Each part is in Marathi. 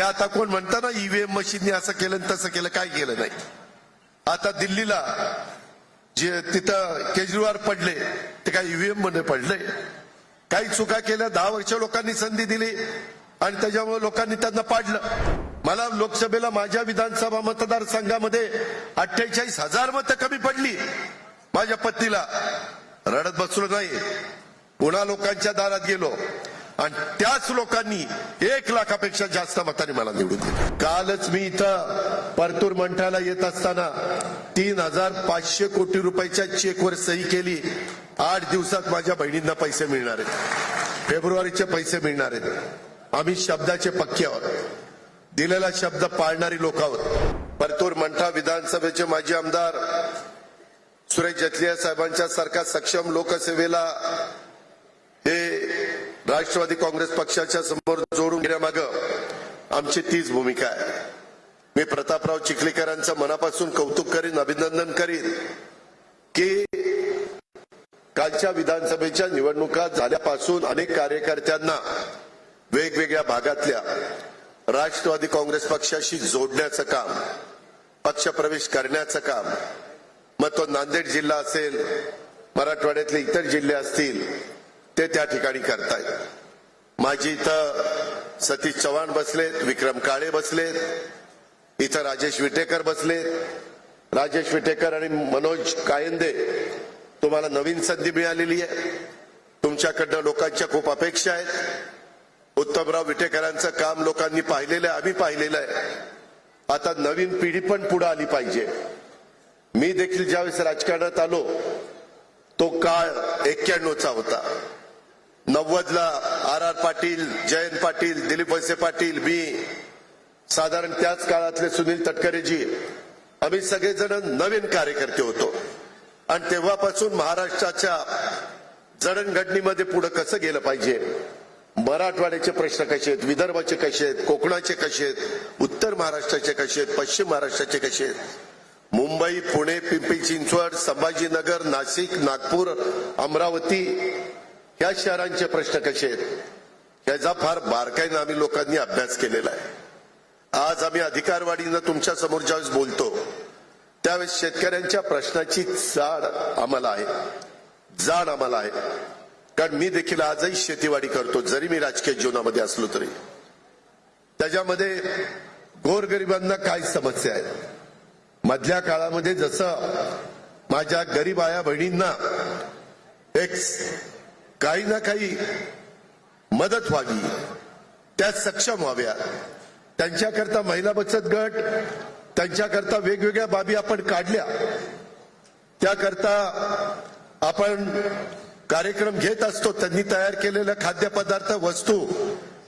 आता कोण म्हणता ना ईव्हीएम मशीनने असं केलं तसं केलं, काय केलं नाही. आता दिल्लीला जे तिथं केजरीवाल पडले ते काय ईव्हीएम मध्ये पडले? काही चुका केल्या, 10 वर्ष लोकांनी संधी दिली आणि त्याच्यामुळे लोकांनी त्यांना पाडलं. मला लोकसभेला माझ्या विधानसभा मतदारसंघामध्ये 48,000 मतं कमी पडली. माझ्या पत्नीला रडत बसलो नाही, पुन्हा लोकांच्या दारात गेलो आणि त्याच लोकांनी 1 लाखापेक्षा जास्त मतांनी मला निवडून दिलं. कालच मी इथं परतूर मंठ्याला येत असताना 3,500 कोटी रुपयाच्या चेकवर सही केली. 8 दिवसात माझ्या बहिणींना पैसे मिळणार आहेत, फेब्रुवारीचे पैसे मिळणार आहेत. आम्ही शब्दाचे पक्के आहोत, दिलेला शब्द पाळणारी लोक आहोत. परतूर मंठा विधानसभेचे माजी आमदार सुरेश जथलिया साहेबांच्या सारखा सक्षम लोकसेवेला हे राष्ट्रवादी काँग्रेस पक्षाच्या समोर जोडून घेण्यामागं आमची तीच भूमिका आहे. मी प्रतापराव चिखलीकरांचं मनापासून कौतुक करीन, अभिनंदन करीन की कालच्या विधानसभेच्या निवडणुका झाल्यापासून अनेक कार्यकर्त्यांना वेगवेगळ्या भागातल्या राष्ट्रवादी काँग्रेस पक्षाशी जोडण्याचं काम, पक्षप्रवेश करण्याचं काम, मग तो नांदेड जिल्हा असेल, मराठवाड्यातले इतर जिल्हे असतील, ते त्या ठिकाणी करतायत. माझी इथं सतीश चव्हाण बसलेत, विक्रम काळे बसलेत, इथं राजेश विटेकर बसलेत. राजेश विटेकर आणि मनोज कायंदे, तुम्हाला नवीन संधी मिळालेली आहे, तुमच्याकडनं लोकांच्या खूप अपेक्षा आहेत. उत्तमराव विटेकरांचं काम लोकांनी पाहिलेलं आहे, आम्ही पाहिलेलं आहे. आता नवीन पिढी पण पुढे आली पाहिजे. मी देखील ज्यावेळेस राजकारणात आलो तो काळ 91चा होता. 90ला आर पाटील, जयंत पाटील, दिलीप वळसे पाटील, मी साधारण त्याच काळातले सुनील तटकरेजी, आम्ही सगळेजण नवीन कार्यकर्ते होतो. आणि तेव्हापासून महाराष्ट्राच्या जडणघडणीमध्ये पुढे कसं गेलं पाहिजे, मराठवाड्याचे प्रश्न कसे आहेत, विदर्भाचे कसे आहेत, कोकणाचे कसे आहेत, उत्तर महाराष्ट्राचे कसे आहेत, पश्चिम महाराष्ट्राचे कसे आहेत, मुंबई, पुणे, पिंपरी चिंचवड, संभाजीनगर, नाशिक, नागपूर, अमरावती या शहरांचे प्रश्न कसे आहेत, याचा फार बारकाईनं आम्ही लोकांनी अभ्यास केलेला आहे. आज आम्ही अधिकारवाढीनं तुमच्या समोर ज्यावेळेस बोलतो त्यावेळेस शेतकऱ्यांच्या प्रश्नाची जाण आम्हाला आहे. कारण मी देखील आजही शेतीवाडी करतो, जरी मी राजकीय जीवनामध्ये असलो तरी. त्याच्यामध्ये गोरगरिबांना काय समस्या आहेत, मधल्या काळामध्ये जसं माझ्या गरीब आया बहिणींना एक काही ना काही मदत व्हावी, त्या सक्षम व्हाव्या, त्यांच्याकरता महिला बचत गट, त्यांच्याकरता वेगवेगळ्या बाबी आपण काढल्या. त्याकरता आपण कार्यक्रम घेत असतो. त्यांनी तयार केलेल्या खाद्यपदार्थ, वस्तू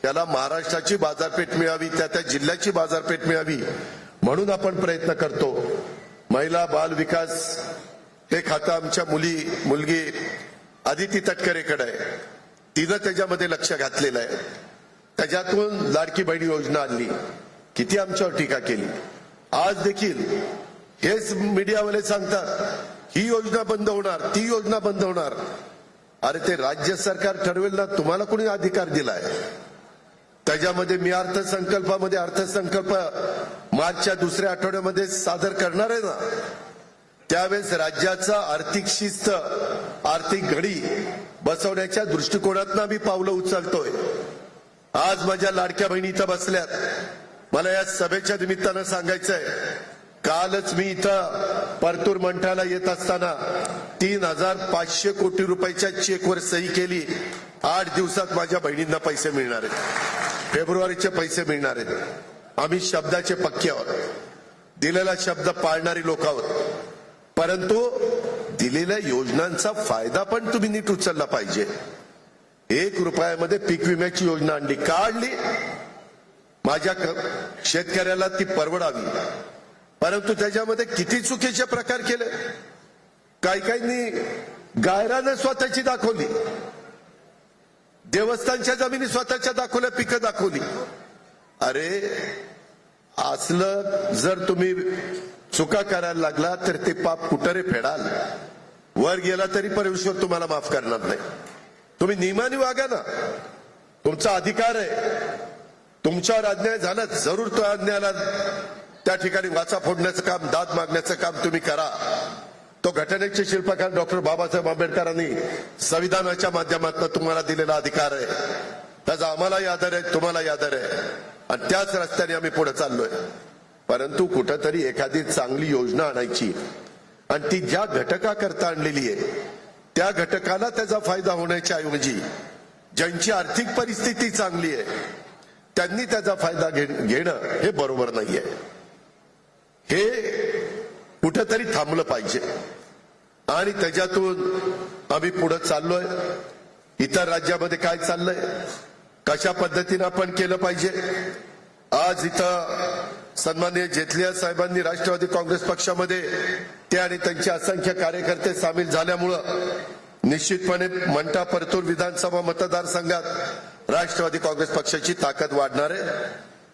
याला महाराष्ट्राची बाजारपेठ मिळावी, त्या जिल्ह्याची बाजारपेठ मिळावी म्हणून आपण प्रयत्न करतो. महिला बाल विकास हे खातं आमच्या मुलगी आदिती तटकरेकडे आहे, तिनं त्याच्यामध्ये लक्ष घातलेलं आहे. त्याच्यातून लाडकी बहिणी योजना आणली, किती आमच्यावर टीका केली. आज देखील हेच मीडियावाले सांगतात ही योजना बंद होणार, ती योजना बंद होणार. अरे ते राज्य सरकार ठरवेल ना, तुम्हाला कोणी अधिकार दिलाय? त्याच्यामध्ये मी अर्थसंकल्प मार्चच्या 2ऱ्या आठवड्यामध्ये सादर करणार आहे ना, त्यावेळेस राज्याचा आर्थिक शिस्त, आर्थिक घडी बसवण्याच्या दृष्टिकोनातून आम्ही पावलं उचलतोय. आज माझ्या लाडक्या बहिणी इथं बसल्यात. मला या सभेच्या निमित्तानं सांगायचंय, कालच मी इथं परतूर मंठ्याला येत असताना 3,500 कोटी रुपयाच्या चेकवर सही केली. 8 दिवसात माझ्या बहिणींना पैसे मिळणार आहेत, फेब्रुवारीचे पैसे मिळणार आहेत. आम्ही शब्दाचे पक्के आहोत, दिलेला शब्द पाळणारी लोक आहोत. परंतु दिलेल्या योजनांचा फायदा पण तुम्ही नीट उचलला पाहिजे. 1 रुपयामध्ये पीक विम्याची योजना आणली, काढली, माझ्या शेतकऱ्याला ती परवडावी. परंतु त्याच्यामध्ये किती चुकीचे प्रकार केले. काहींनी गायरानं स्वतःची दाखवली, देवस्थानच्या जमिनी स्वतःच्या दाखवल्या, पिकं दाखवली. अरे असलं जर तुम्ही चुका करायला लागला तर ते पाप कुठे फेडाल? वर गेला तरी परमेश्वर तुम्हाला माफ करणार नाही. तुम्ही नियमाने वागा ना, तुमचा अधिकार आहे. तुमच्यावर अन्याय झाला जरूर तो अन्यायाला त्या ठिकाणी वाचा फोडण्याचं काम, दाद मागण्याचं काम तुम्ही करा. तो घटनेचे शिल्पकार डॉक्टर बाबासाहेब आंबेडकरांनी संविधानाच्या माध्यमातून तुम्हाला दिलेला अधिकार आहे. त्याचा आम्हालाही आदर आहे, तुम्हालाही आदर आहे आणि त्याच रस्त्याने आम्ही पुढे चाललोय. परंतु कुठंतरी एखादी चांगली योजना आणायची आणि ती ज्या घटकाकरता आणलेली आहे त्या घटकाला त्याचा फायदा होण्याच्या ऐवजी ज्यांची आर्थिक परिस्थिती चांगली आहे त्यांनी त्याचा फायदा घेणं हे बरोबर नाहीये. हे कुठंतरी थांबलं पाहिजे आणि त्याच्यातून आम्ही पुढे चाललोय. इतर राज्यामध्ये काय चाललंय, कशा पद्धतीने आपण केलं पाहिजे. आज इथं सन्माननीय जेटली साहेबांनी राष्ट्रवादी काँग्रेस पक्षामध्ये ते आणि त्यांचे असंख्य कार्यकर्ते सामील झाल्यामुळं निश्चितपणे मंठा परतूर विधानसभा मतदारसंघात राष्ट्रवादी काँग्रेस पक्षाची ताकद वाढणार आहे.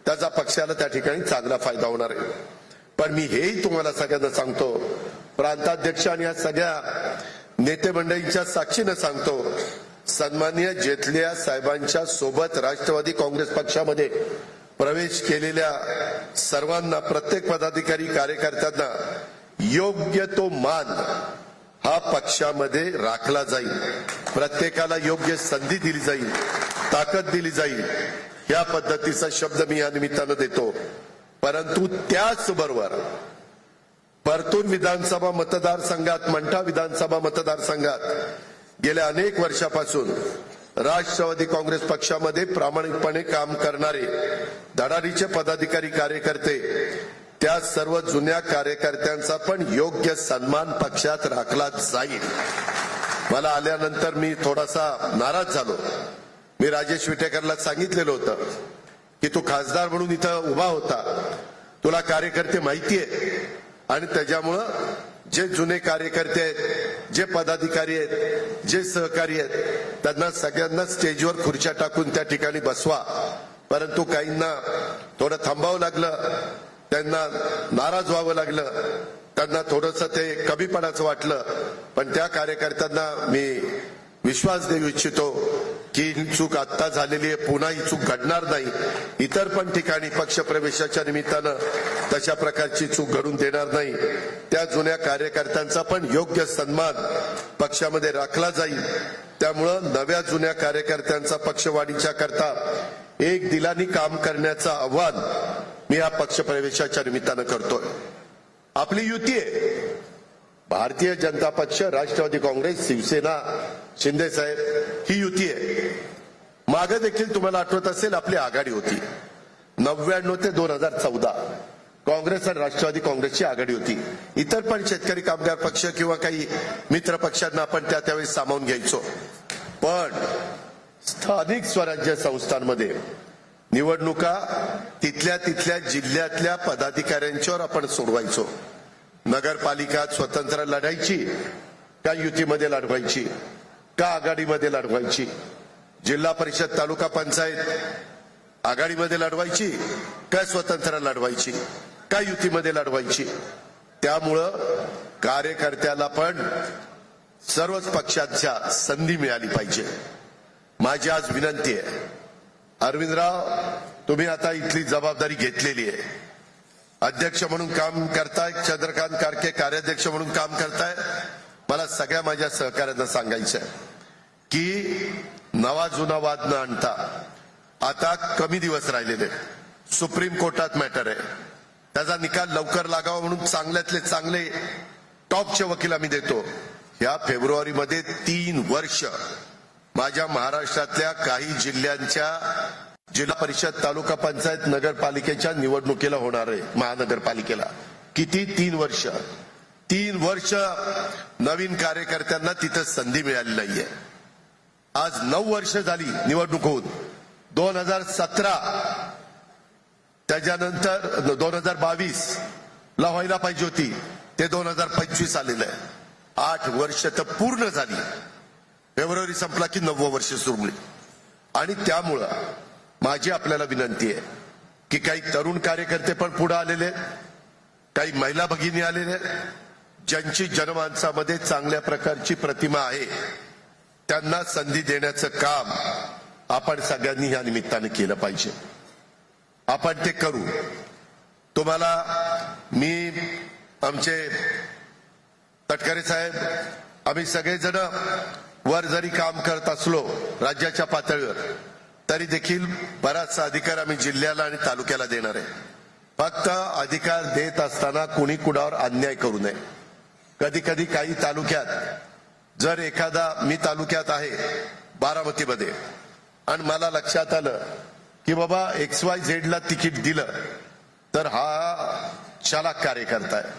त्याचा पक्षाला त्या ठिकाणी चांगला फायदा होणार आहे. पण मी हेही तुम्हाला सगळ्यांना सांगतो, प्रांताध्यक्ष आणि या सगळ्या नेते मंडळींच्या साक्षीनं सांगतो, सन्माननीय जेटली साहेबांच्या सोबत राष्ट्रवादी काँग्रेस पक्षामध्ये प्रवेश केलेल्या सर्वांना, प्रत्येक पदाधिकारी कार्यकर्त्यांना योग्य तो मान हा पक्षामध्ये राखला जाईल. प्रत्येकाला योग्य संधी दिली जाईल, ताकद दिली जाईल. या पद्धतीचा शब्द मी या निमित्तानं देतो. परंतु त्याचबरोबर परतूर विधानसभा मतदारसंघात, मंठा विधानसभा मतदारसंघात गेल्या अनेक वर्षापासून राष्ट्रवादी काँग्रेस पक्षामध्ये प्रामाणिकपणे काम करणारे धडाडीचे पदाधिकारी कार्यकर्ते, त्या सर्व जुन्या कार्यकर्त्यांचा पण योग्य सन्मान पक्षात राखला जाईल. मला आल्यानंतर मी थोडासा नाराज झालो. मी राजेश विटेकरला सांगितलेलं होतं की तू खासदार म्हणून इथं उभा होता, तुला कार्यकर्ते माहितीये आणि त्याच्यामुळं जे जुने कार्यकर्ते आहेत, जे पदाधिकारी आहेत, जे सहकारी आहेत, त्यांना सगळ्यांना स्टेजवर खुर्च्या टाकून त्या ठिकाणी बसवा. परंतु काहींना थोडं थांबावं लागलं, त्यांना नाराज व्हावं लागलं, त्यांना थोडंसं ते कमीपणाचं वाटलं. पण त्या कार्यकर्त्यांना मी विश्वास देऊ इच्छितो की ही चूक आत्ता झालेली आहे, पुन्हा ही चूक घडणार नाही. इतर पण ठिकाणी पक्ष प्रवेशाच्या निमित्तानं तशा प्रकारची चूक घडून देणार नाही. त्या जुन्या कार्यकर्त्यांचा पण योग्य सन्मान पक्षामध्ये राखला जाईल. त्यामुळं नव्या जुन्या कार्यकर्त्यांचा पक्षवाढीच्या करता एक दिलानी काम करण्याचं आव्हान मी या पक्ष प्रवेशाच्या निमित्तानं करतोय. आपली युती आहे, भारतीय जनता पक्ष, राष्ट्रवादी काँग्रेस, शिवसेना, शिंदे साहेब ही युती आहे. मागे देखील तुम्हाला आठवत असेल आपली आघाडी होती. 99 ते 2014 काँग्रेस आणि राष्ट्रवादी काँग्रेसची आघाडी होती. इतर पण शेतकरी कामगार पक्ष किंवा काही मित्र पक्षांना आपण त्यावेळी सामावून घ्यायचो. पण स्थानिक स्वराज्य संस्थांमध्ये निवडणुका तिथल्या जिल्ह्यातल्या पदाधिकाऱ्यांच्यावर आपण सोडवायचो. नगरपालिका स्वतंत्र लढायची का युतीमध्ये लढवायची का आघाडीमध्ये लढवायची, जिल्हा परिषद तालुका पंचायत आघाडीमध्ये लढवायची का स्वतंत्र लढवायची का युतीमध्ये लढवायची. त्यामुळं कार्यकर्त्याला पण सर्वच पक्षांच्या संधी मिळाली पाहिजे. माझी आज विनंती आहे, अरविंदराव तुम्ही आता इथली जबाबदारी घेतलेली आहे, अध्यक्ष म्हणून काम करताय, चंद्रकांत कारके कार्याध्यक्ष म्हणून काम करताय. मला सगळ्या माझ्या सहकार्यांना सांगायचं की नवा जुना वाद न आणता आता कमी दिवस राहिलेले, सुप्रीम कोर्टात मॅटर आहे, त्याचा निकाल लवकर लागावा म्हणून चांगल्यातले चांगले टॉपचे वकील आम्ही देतो. या फेब्रुवारीमध्ये 3 वर्ष माझ्या महाराष्ट्रातल्या काही जिल्ह्यांच्या जिल्हा परिषद तालुका पंचायत नगरपालिकेच्या निवडणुकीला होणार आहे. महानगरपालिकेला किती 3 वर्ष 3 वर्ष नवीन कार्यकर्त्यांना तिथं संधी मिळाली नाहीये. आज 9 वर्ष झाली निवडणूक होऊन. 2017 त्याच्यानंतर 2022 ला व्हायला पाहिजे होती, ते 2025 आलेलं आहे. 8 वर्ष तर पूर्ण झाली. फेब्रुवारी संपला की 9वं वर्ष सुरू. आणि त्यामुळं माझी आपल्याला विनंती आहे की काही तरुण कार्यकर्ते पण पुढे आलेले, काही महिला भगिनी आलेले, ज्यांची जनमानसामध्ये चांगल्या प्रकारची प्रतिमा आहे, त्यांना संधी देण्याचं काम आपण सगळ्यांनी या निमित्ताने केलं पाहिजे. आपण ते करू. तुम्हाला मी आमचे तटकरे साहेब आम्ही सगळेजण वर जरी काम करत असलो राज्याच्या पातळीवर तरी देखील बराचसा अधिकार आम्ही जिल्ह्याला आणि तालुक्याला देणार आहे. फक्त अधिकार देत असताना कुणी कुणावर अन्याय करू नये. कधी कधी काही तालुक्यात जर एखादा मी तालुक्यात आहे बारामतीमध्ये आणि मला लक्षात आलं की बाबा XYZ ला तिकीट दिलं तर हा चालाक कार्यकर्ता आहे,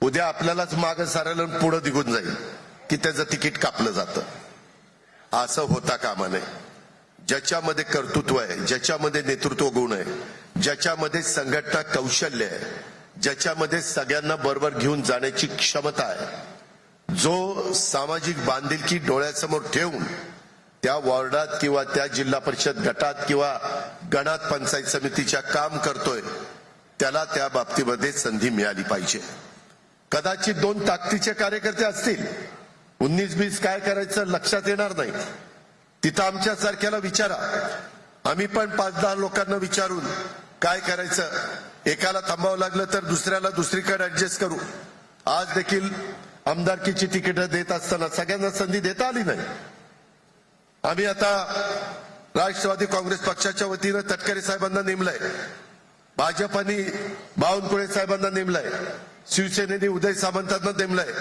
उद्या आपल्यालाच मागं सारलं पुढे निघून जाईल की त्याचं तिकीट कापलं जातं. असं होता कामा नये. ज्याच्यामध्ये कर्तृत्व आहे, ज्याच्यामध्ये नेतृत्व गुण आहे, ज्याच्यामध्ये संघटना कौशल्य आहे, ज्याच्यामध्ये सगळ्यांना बरोबर घेऊन जाण्याची क्षमता आहे, जो सामाजिक बांधिलकी डोळ्यासमोर ठेवून त्या वॉर्डात किंवा त्या जिल्हा परिषद गटात किंवा गणात पंचायत समितीच्या काम करतोय त्याला त्या बाबतीमध्ये संधी मिळाली पाहिजे. कदाचित 2 ताकदीचे कार्यकर्ते असतील, 19-20 काय करायचं लक्षात येणार नाही. तिथं आमच्या सारख्याला विचारा, आम्ही पण 5-10 लोकांना विचारून काय करायचं, एकाला थांबावं लागलं तर दुसऱ्याला दुसरीकडे ऍडजस्ट करू. आज देखील आमदारकीची तिकीट देत असताना सगळ्यांना संधी देता आली नाही. आम्ही आता राष्ट्रवादी काँग्रेस पक्षाच्या वतीनं तटकरे साहेबांना नेमलंय, भाजपाने बावनकुळे साहेबांना नेमलंय, शिवसेनेने उदय सामंतांना नेमलंय.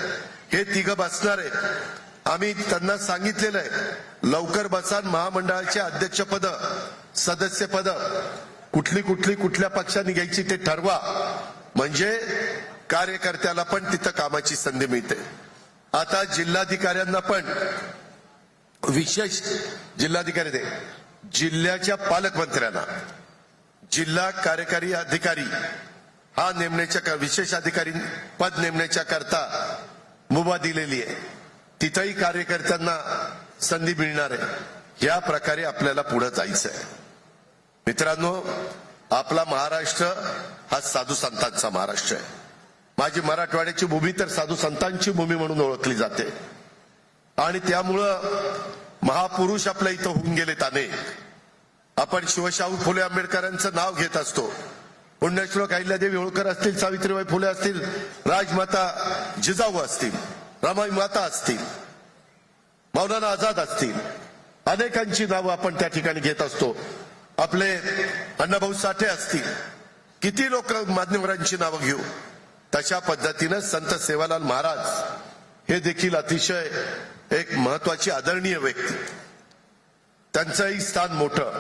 हे तिघं बसणार आहेत. आम्ही त्यांना सांगितलेलं आहे लवकर बसा, महामंडळाचे अध्यक्षपद सदस्यपद कुठल्या पक्षाने घ्यायची ते ठरवा, म्हणजे कार्यकर्त्याला पण तिथं कामाची संधी मिळते. आता जिल्हाधिकाऱ्यांना पण विशेष जिल्हाधिकारी दे, जिल्ह्याच्या पालकमंत्र्यांना जिल्हा कार्यकारी अधिकारी हा नेमण्याच्या विशेष अधिकारी पद नेमण्याच्या करता मुभा दिलेली आहे. तिथंही कार्यकर्त्यांना संधी मिळणार आहे. या प्रकारे आपल्याला पुढे जायचं आहे. मित्रांनो, आपला महाराष्ट्र हा साधू संतांचा महाराष्ट्र आहे. माझी मराठवाड्याची भूमी तर साधू संतांची भूमी म्हणून ओळखली जाते आणि त्यामुळं महापुरुष आपल्या इथं होऊन गेलेत अनेक. आपण शिवशाहू फुले आंबेडकरांचं नाव घेत असतो. पुण्यश्लोक अहिल्यादेवी होळकर असतील, सावित्रीबाई फुले असतील, राजमाता जिजाऊ असतील, रमाई माता असतील, मौलाना आझाद असतील, अनेकांची नावं आपण त्या ठिकाणी घेत असतो. आपले अण्णाभाऊ साठे असतील, किती लोक मान्यवरांची नावं घेऊ. तशा पद्धतीनं संत सेवालाल महाराज हे देखील अतिशय एक महत्वाची आदरणीय व्यक्ती. त्यांचंही स्थान मोठं.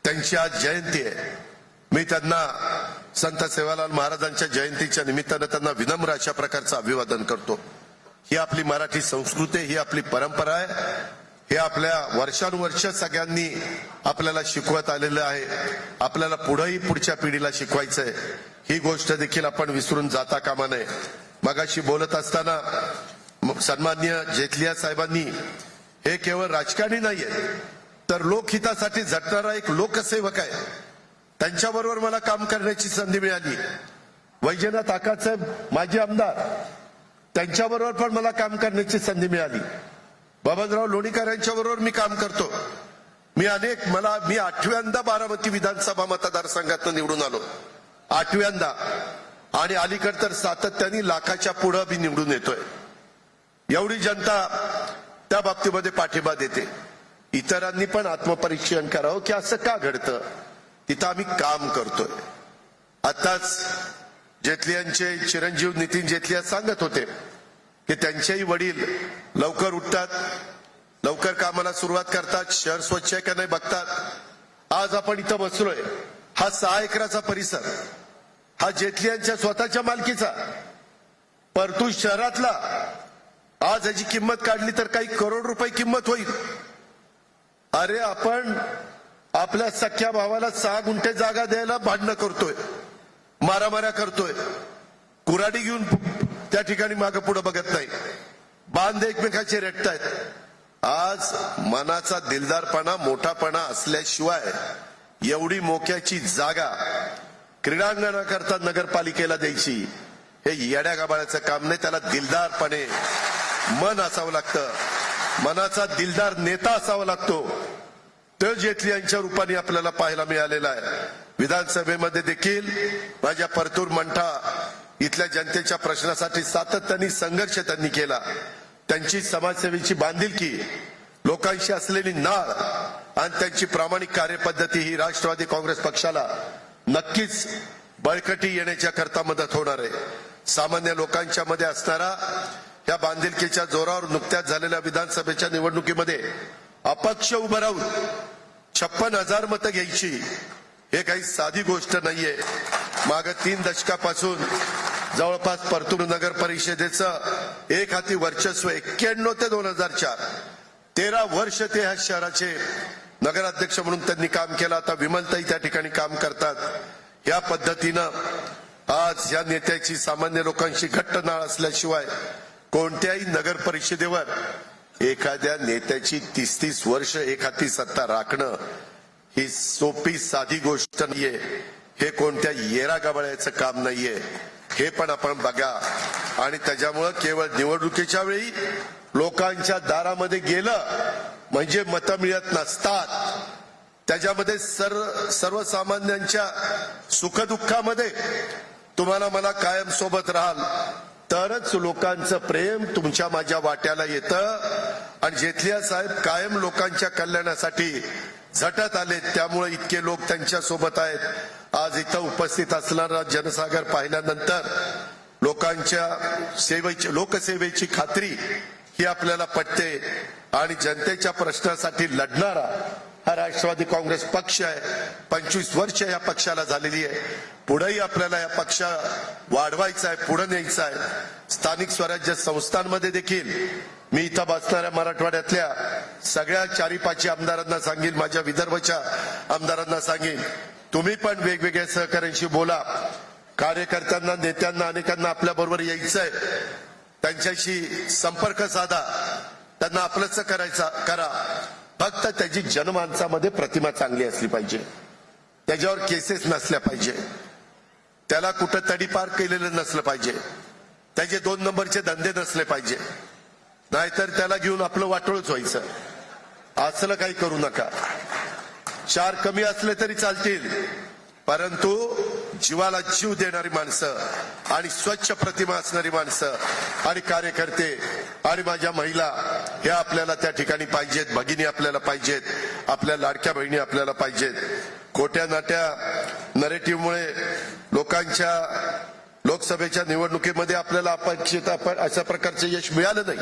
त्यांची आज जयंती आहे. मी त्यांना संत सेवालाल महाराजांच्या जयंतीच्या निमित्तानं त्यांना विनम्र अशा प्रकारचं अभिवादन करतो. ही आपली मराठी संस्कृती, ही आपली परंपरा आहे. हे आपल्या वर्षानुवर्ष सगळ्यांनी आपल्याला शिकवत आलेलं आहे. आपल्याला पुढेही पुढच्या पिढीला शिकवायचंय. ही गोष्ट देखील आपण विसरून जाता कामा नये. मगाशी बोलत असताना सन्माननीय जेतलिया साहेबांनी हे केवळ राजकारणी नाहीये तर लोकहितासाठी झटणारा एक लोकसेवक आहे. त्यांच्याबरोबर मला काम करण्याची संधी मिळाली. वैजनाथ आकासाहेब माजी आमदार, त्यांच्याबरोबर पण मला काम करण्याची संधी मिळाली. बाबाजराव लोणीकर यांच्याबरोबर मी काम करतो. मी 8व्यांदा बारामती विधानसभा मतदारसंघातून निवडून आलो, 8व्यांदा. आणि अलीकडे तर सातत्याने लाखाच्या पुढे मी निवडून येतोय. एवढी जनता त्या बाबतीमध्ये पाठिंबा देते. इतरांनी पण आत्मपरीक्षण करावं की असं का घडतं. तिथं आम्ही काम करतोय. आताच जेटलियांचे चिरंजीव नितीन जेटलिया सांगत होते की त्यांचेही वडील लवकर उठतात, लवकर कामाला सुरुवात करतात, शहर स्वच्छ आहे का नाही बघतात. आज आपण इथं बसलोय, हा 6 एकराचा परिसर हा जेटलियांच्या स्वतःच्या मालकीचा, परतूर शहरातला. आज याची किंमत काढली तर काही करोड रुपये किंमत होईल. अरे आपण आपल्या सख्या भावाला 6 गुंठे जागा द्यायला भांडणं करतोय, मारामाऱ्या करतोय, कुऱ्हाडी घेऊन त्या ठिकाणी मागे पुढे बघत नाही, बांध एकमेकाचे रेटतायत. आज मनाचा दिलदारपणा मोठापणा असल्याशिवाय एवढी मोक्याची जागा क्रीडांगणाकरता नगरपालिकेला द्यायची हे येड्या गाबाळ्याचं काम नाही. त्याला दिलदारपणे मन असावं लागतं, मनाचा दिलदार नेता असावा लागतो. तो जेटली यांच्या रूपाने आपल्याला पाहायला मिळालेला आहे. विधानसभेमध्ये देखील माझ्या परतूर मंठा इथल्या जनतेच्या प्रश्नासाठी सातत्याने संघर्ष त्यांनी केला. त्यांची समाजसेवेची बांधिलकी, लोकांशी असलेली नाळ आणि त्यांची प्रामाणिक कार्यपद्धती ही राष्ट्रवादी काँग्रेस पक्षाला नक्कीच बळकटी येण्याच्या करता मदत होणार आहे. सामान्य लोकांच्या मध्ये असणारा या बांधिलकीच्या जोरावर नुकत्याच झालेल्या विधानसभेच्या निवडणुकीमध्ये अपक्ष उभं राहून 56,000 मतं घ्यायची हे काही साधी गोष्ट नाहीये. माग 3 दशकापासून जवळपास परतूर नगर परिषदेचं एक हाती वर्चस्व 91 ते 2004 13 वर्ष ते ह्या शहराचे नगराध्यक्ष म्हणून त्यांनी काम केलं. आता विमलताई त्या ठिकाणी काम करतात. या पद्धतीनं आज या नेत्याची सामान्य लोकांशी घट्ट नाळ असल्याशिवाय कोणत्याही नगर परिषदेवर एखाद्या नेत्याची 30-30 वर्ष एक हाती सत्ता राखणं ही सोपी साधी गोष्ट नाहीये. हे कोणत्या येरा गबाळ्याचं काम नाहीये. हे पण आपण बघा. आणि त्याच्यामुळं केवळ निवडणुकीच्या वेळी लोकांच्या दारामध्ये गेलं म्हणजे मतं मिळत नसतात. त्याच्यामध्ये सर्वसामान्यांच्या सुखदुःखामध्ये तुम्हाला मला कायम सोबत राहाल तरच लोकांचं प्रेम तुमच्या माझ्या वाट्याला येतं. आणि जेथलिया साहेब कायम लोकांच्या कल्याणासाठी झटत आले, त्यामुळे इतके लोक त्यांच्या सोबत आहेत. आज इथं उपस्थित असणारा जनसागर पाहिल्यानंतर लोकांच्या सेवेची, लोकसेवेची खात्री ही आपल्याला पटते. आणि जनतेच्या प्रश्नासाठी लढणारा हा राष्ट्रवादी काँग्रेस पक्ष आहे. 25 वर्ष या पक्षाला झालेली आहे. पुढेही आपल्याला या पक्ष वाढवायचा आहे, पुढे न्यायचा आहे. स्थानिक स्वराज्य संस्थांमध्ये देखील मी इथं बसणाऱ्या मराठवाड्यातल्या सगळ्या 4-5 आमदारांना सांगेन, माझ्या विदर्भाच्या आमदारांना सांगेन, तुम्ही पण वेगवेगळ्या सहकाऱ्यांशी बोला. कार्यकर्त्यांना, नेत्यांना, अनेकांना आपल्या बरोबर यायचंय, त्यांच्याशी संपर्क साधा, त्यांना आपलंच करा. फक्त त्याची जनमानसामध्ये प्रतिमा चांगली असली पाहिजे. त्याच्यावर केसेस नसल्या पाहिजे. त्याला कुठं तडीपार केलेलं नसलं पाहिजे. त्याचे 2 नंबरचे धंदे नसले पाहिजे. नाहीतर त्याला घेऊन आपलं वाटोळच व्हायचं. असलं काही करू नका. 4 कमी असले तरी चालतील, परंतु जीवाला जीव देणारी माणसं आणि स्वच्छ प्रतिमा असणारी माणसं आणि कार्यकर्ते आणि माझ्या महिला हे आपल्याला त्या ठिकाणी पाहिजेत. भगिनी आपल्याला पाहिजेत. आपल्या लाडक्या बहिणी आपल्याला पाहिजेत. खोट्या नाट्या नरेटिव्हमुळे लोकांच्या लोकसभेच्या निवडणुकीमध्ये आपल्याला अपेक्षित अशा प्रकारचे यश मिळालं नाही.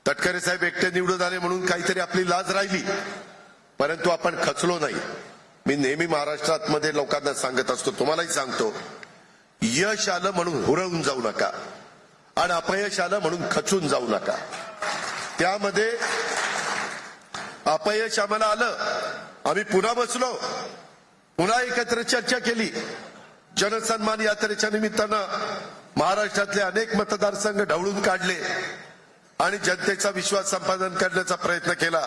तटकरे साहेब एकटे निवडून आले म्हणून काहीतरी आपली लाज राहिली, परंतु आपण खचलो नाही. मी नेहमी महाराष्ट्रात मध्ये लोकांना सांगत असतो, तुम्हालाही सांगतो, यश आलं म्हणून हुरळून जाऊ नका आणि अपयश आलं म्हणून खचून जाऊ नका. त्यामध्ये अपयश आम्हाला आलं, आम्ही पुन्हा बसलो, पुन्हा एकत्र चर्चा केली. जनसन्मान यात्रेच्या निमित्तानं महाराष्ट्रातले अनेक मतदारसंघ ढवळून काढले आणि जनतेचा विश्वास संपादन करण्याचा प्रयत्न केला.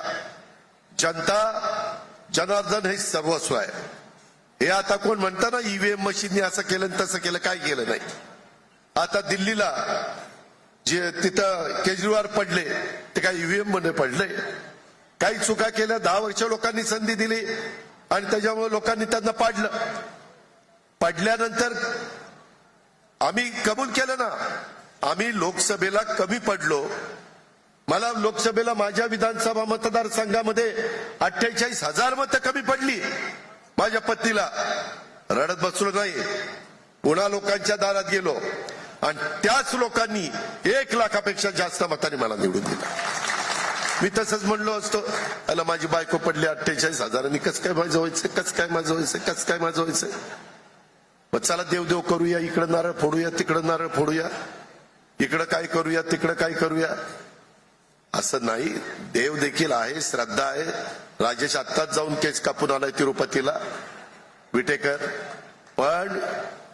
जनता, जनार्दन हे सर्वस्व आहे. हे आता कोण म्हणतं ना ईव्हीएम मशीनने असं केलं तसं केलं, काय केलं नाही. आता दिल्लीला जे तिथं केजरीवाल पडले ते काय ईव्हीएम मध्ये पडले? काही चुका केल्या, 10 वर्ष लोकांनी संधी दिली आणि त्याच्यामुळे लोकांनी त्यांना पाडलं. पडल्यानंतर आम्ही कबूल केलं ना, आम्ही लोकसभेला कमी पडलो. मला लोकसभेला माझ्या विधानसभा मतदारसंघामध्ये 48,000 मतं कमी पडली. माझ्या पत्नीला रडत बसलो नाही, पुन्हा लोकांच्या दारात गेलो आणि त्याच लोकांनी 1 लाखापेक्षा जास्त मतांनी मला निवडून दिलं. मी तसंच म्हणलो असतो, अला माझी बायको पडली 48,000, कस काय माझं व्हायचं, कस काय माझं व्हायचं, कस काय माझं व्हायचं. मग चला देव करूया, इकडं नारळ फोडूया, तिकडं नारळ फोडूया, इकडं काय करूया, तिकडं काय करूया. असं नाही. देव देखील आहे, श्रद्धा आहे. राजेश आत्ताच जाऊन केस कापून आलाय तिरुपतीला, विटेकर. पण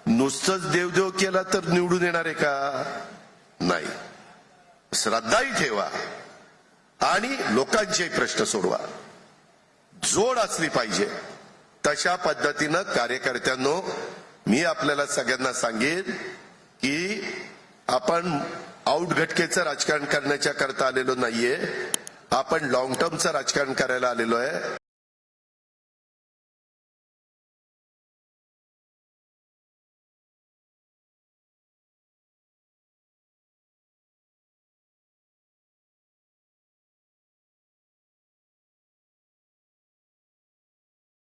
नुसतंच देव केला तर निवडून येणार आहे का? नाही. श्रद्धाही ठेवा आणि लोकांचे प्रश्न सोडवा. जोड असली पाहिजे. तशा पद्धतीनं कार्यकर्त्यांनो, मी आपल्याला सगळ्यांना सांगेन की आपण आउटघटकेचं राजकारण करण्याच्या करता आलेलो नाहीये. आपण लॉंग टर्मचं राजकारण करायला आलेलो आहे.